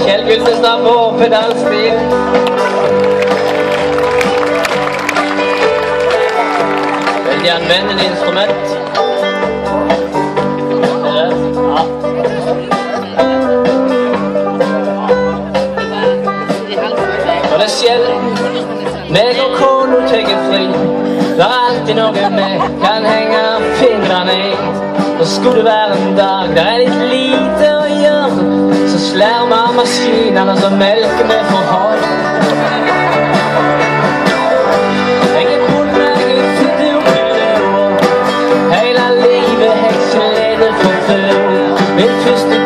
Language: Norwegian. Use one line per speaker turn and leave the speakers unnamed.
Kjell Gullestad på pedalstil. Veldig anvendelig instrument. Ja. Og det er sjelden meg og kona tar fri. Det er alltid noe vi kan henge fingrene i. Og skulle det være en dag der er litt lite å gjøre, så slærmer maskinene så melker vi for hånd. Jeg er bodd meg ut til dyrene, hele livet hekseleder for før. Min første